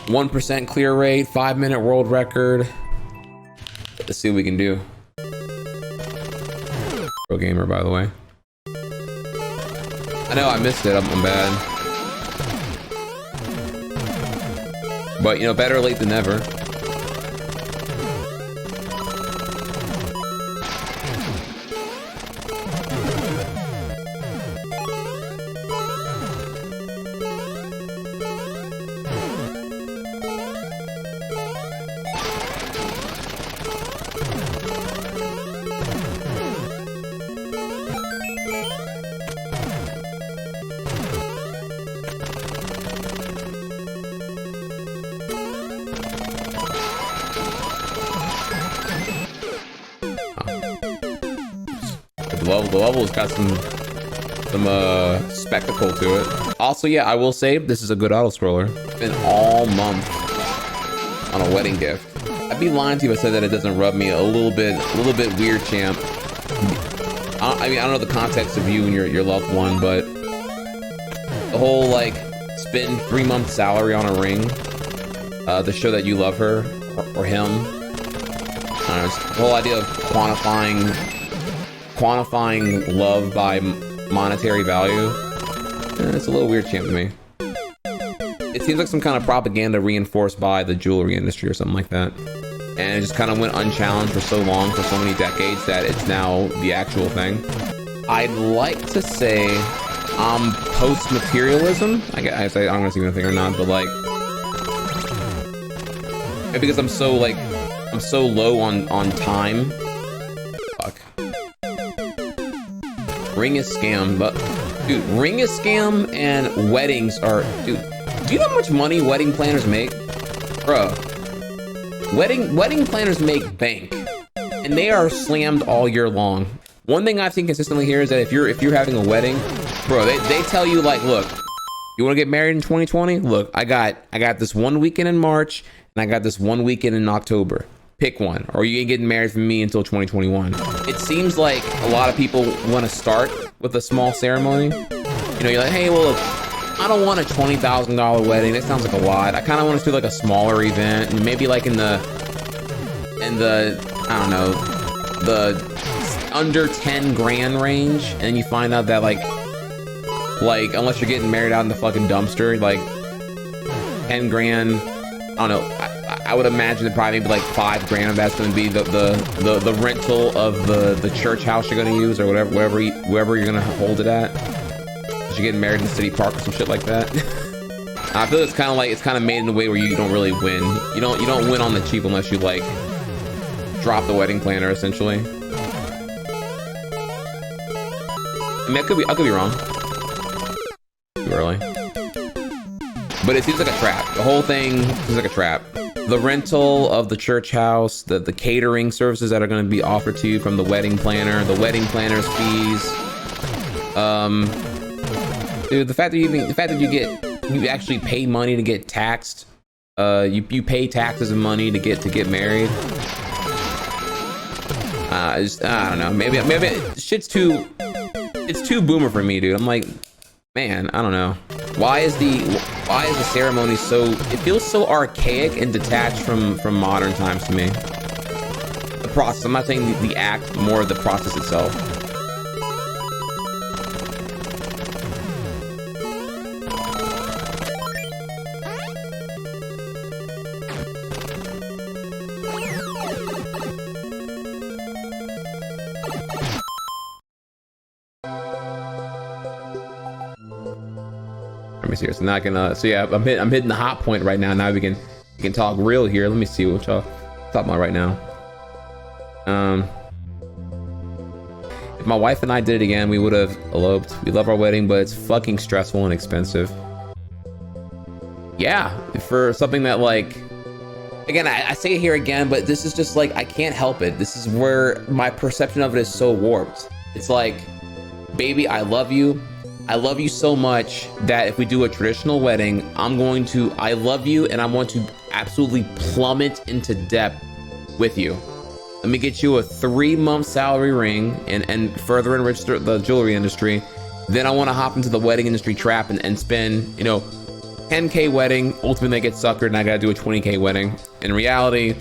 1% clear rate, 5-minute world record. Let's see what we can do. Pro gamer, by the way. I know I missed it. I'm bad. But, you know, better late than never. The level's got some spectacle to it. Also, yeah, I will say this is a good autoscroller. It's been all month on a wedding gift. I'd be lying to you if I said that it doesn't rub me a little bit weird, champ. I mean, I don't know the context of you and your loved one, but the whole like spend 3 months salary on a ring to show that you love her or him. I don't know, the whole idea of quantifying love by monetary value, it's a little weird, champ, to me. It seems like some kind of propaganda reinforced by the jewelry industry or something like that, and it just kind of went unchallenged for so long, for so many decades, that it's now the actual thing. I'd like to say I'm post-materialism. I don't know if it's even a thing or not, but like, because I'm so low on time. Fuck. Ring is scam, but dude, ring is scam and weddings are, dude, do you know how much money wedding planners make? Bro, wedding planners make bank and they are slammed all year long. One thing I've seen consistently here is that if you're having a wedding, bro, they tell you like, look, you want to get married in 2020? Look, I got this one weekend in March and I got this one weekend in October. Pick one, or you ain't getting married from me until 2021. It seems like a lot of people want to start with a small ceremony. You know, you're like, hey, well, look, I don't want a $20,000 wedding. That sounds like a lot. I kind of want to do like a smaller event, and maybe like in the I don't know, the under 10 grand range. And then you find out that like unless you're getting married out in the fucking dumpster, like 10 grand. I don't know. I would imagine that probably maybe like 5 grand of that's going to be the rental of the church house you're going to use, or wherever you're going to hold it at. You're getting married in the city park or some shit like that. I feel it's kind of made in a way where you don't really win. You don't win on the cheap unless you like drop the wedding planner, essentially. I mean, I could be wrong. Too early. But it seems like a trap. The whole thing seems like a trap. The rental of the church house, the catering services that are going to be offered to you from the wedding planner, the wedding planner's fees. Dude, the fact that you actually pay money to get taxed. You pay taxes and money to get married. I don't know. Maybe shit's too. It's too boomer for me, dude. I'm like, man, I don't know. Why is the ceremony so, it feels so archaic and detached from modern times to me. The process, I'm not saying the act, more the process itself. Let me see. It's not gonna. So yeah, I'm hitting the hot point right now. Now we can talk real here. Let me see what y'all talking about right now. If my wife and I did it again, we would have eloped. We love our wedding, but it's fucking stressful and expensive. Yeah, for something that like, again, I say it here again, but this is just like, I can't help it. This is where my perception of it is so warped. It's like, baby, I love you. I love you so much that if we do a traditional wedding, I love you and I want to absolutely plummet into depth with you. Let me get you a 3-month salary ring and further enrich the jewelry industry. Then I want to hop into the wedding industry trap and spend, you know, 10K wedding, ultimately I get suckered and I gotta do a 20K wedding. In reality,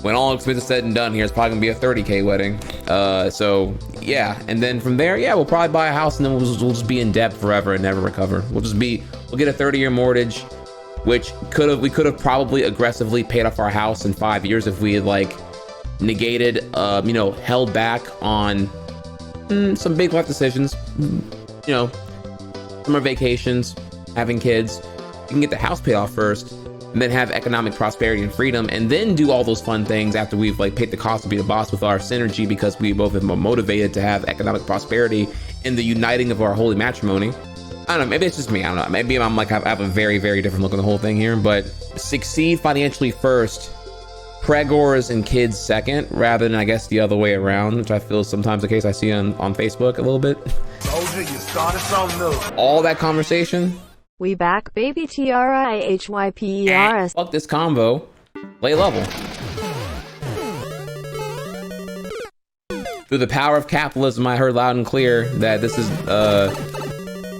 when all expenses said and done here, it's probably gonna be a 30K wedding. So yeah, and then from there, yeah, we'll probably buy a house and then we'll just be in debt forever and never recover. We'll get a 30-year mortgage, which we could have probably aggressively paid off our house in 5 years if we had like negated, you know, held back on some big life decisions, you know, summer vacations, having kids. You can get the house paid off first and then have economic prosperity and freedom, and then do all those fun things after we've like paid the cost to be the boss with our synergy, because we both have been motivated to have economic prosperity in the uniting of our holy matrimony. I don't know, maybe it's just me, I don't know, maybe I'm like, I have a very, very different look on the whole thing here, but succeed financially first, pregors and kids second, rather than I guess the other way around, which I feel is sometimes the case I see on Facebook a little bit. All that conversation. We back, baby. TRIHYPERS. Fuck this combo. Play level. Through the power of capitalism, I heard loud and clear that this is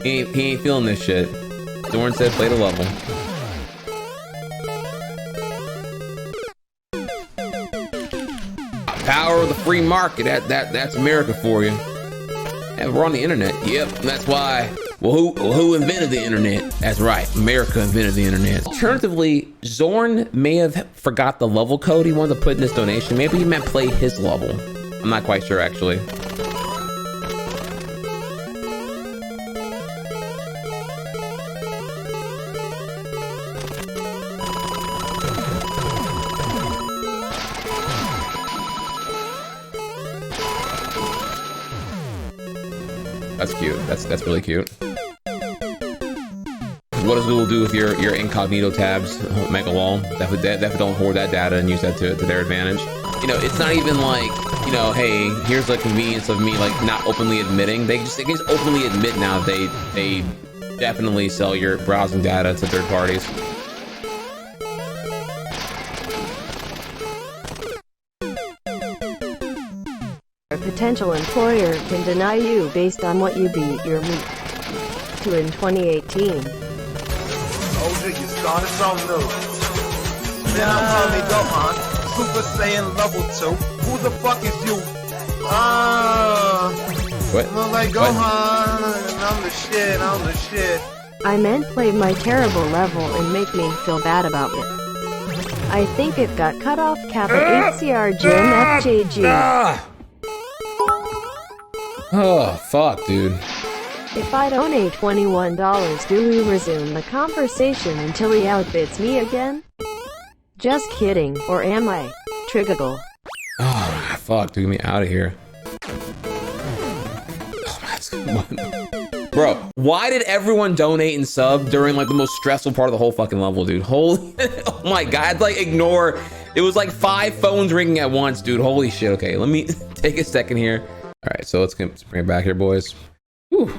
he ain't feeling this shit. Dorn said play the level. Power of the free market. That's America for you. And we're on the internet. Yep, that's why. Well, who invented the internet? That's right, America invented the internet. Alternatively, Zorn may have forgot the level code he wanted to put in this donation. Maybe he meant play his level. I'm not quite sure, actually. That's cute. That's really cute. What does Google do with your incognito tabs, Megalol? Definitely don't hoard that data and use that to their advantage. You know, it's not even like, you know, hey, here's the convenience of me like not openly admitting. They can just openly admit now they definitely sell your browsing data to third parties. A potential employer can deny you based on what you beat your meat to in 2018. Oh, you started something new. Then I'm Tommy Gohan, Super Saiyan level 2. Who the fuck is you? What? Look like Gohan, I'm the shit. I meant play my terrible level and make me feel bad about it. I think it got cut off. Kappa HCR Jim FJG. Oh, fuck, dude. If I donate $21, do we resume the conversation until he outbids me again? Just kidding, or am I? Triggergle. Oh, fuck, dude, get me out of here. Oh, bro, why did everyone donate and sub during like the most stressful part of the whole fucking level, dude? Holy, oh my god, like ignore. It was like 5 phones ringing at once, dude. Holy shit. Okay, let me take a second here. All right, so let's bring it back here, boys. Whew.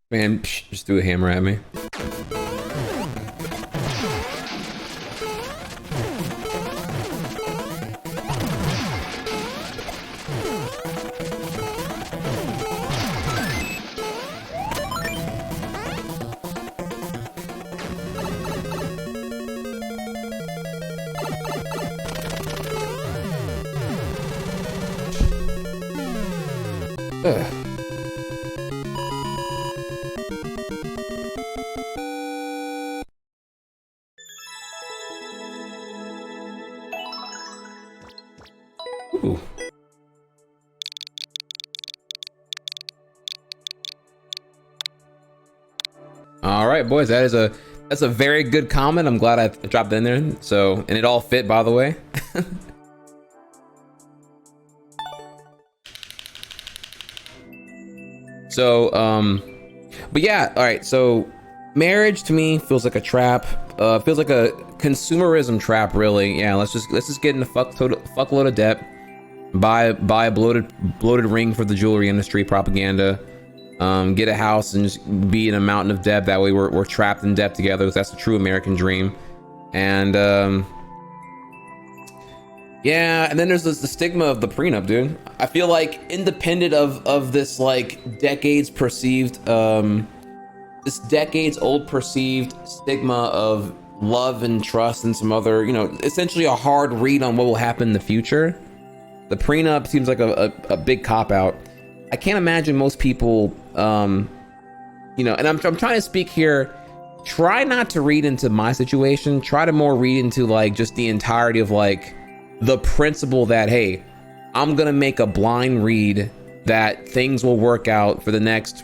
Man, just threw a hammer at me. Ugh. Ooh. All right, boys, that's a very good comment. I'm glad I dropped it in there. So, and it all fit, by the way. So, but yeah, all right. So, marriage to me feels like a trap. Feels like a consumerism trap, really. Yeah, let's just get in a fuckload of debt. Buy a bloated ring for the jewelry industry propaganda. Get a house and just be in a mountain of debt. That way we're trapped in debt together. That's the true American dream. And Yeah, and then there's the stigma of the prenup, dude. I feel like independent of this like decades perceived, this decades old perceived stigma of love and trust and some other, you know, essentially a hard read on what will happen in the future. The prenup seems like a big cop out. I can't imagine most people, you know, and I'm trying to speak here. Try not to read into my situation. Try to more read into like just the entirety of like the principle that, hey, I'm gonna make a blind read that things will work out for the next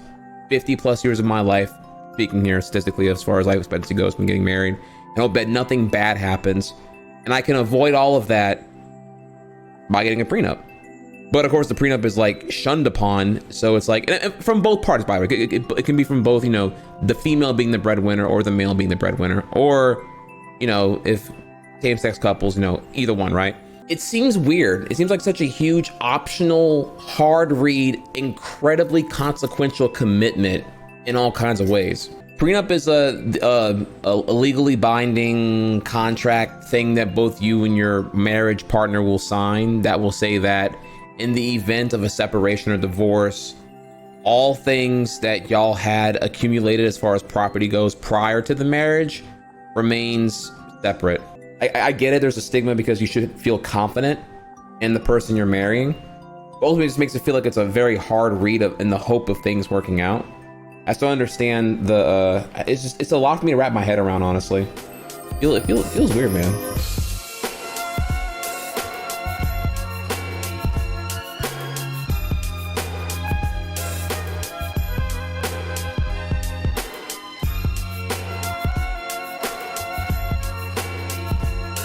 50 plus years of my life, speaking here statistically as far as life expectancy goes from getting married, and I'll bet nothing bad happens, and I can avoid all of that by getting a prenup. But of course the prenup is like shunned upon, so it's like, and from both parties, by the way, it can be from both, you know, the female being the breadwinner or the male being the breadwinner, or, you know, if same-sex couples, you know, either one, right? It seems weird. It seems like such a huge optional, hard read, incredibly consequential commitment in all kinds of ways. Prenup is a legally binding contract thing that both you and your marriage partner will sign that will say that in the event of a separation or divorce, all things that y'all had accumulated as far as property goes prior to the marriage remains separate. I get it, there's a stigma because you should feel confident in the person you're marrying. Ultimately, it just makes it feel like it's a very hard read in the hope of things working out. I still understand it's a lot for me to wrap my head around, honestly. It feels weird, man.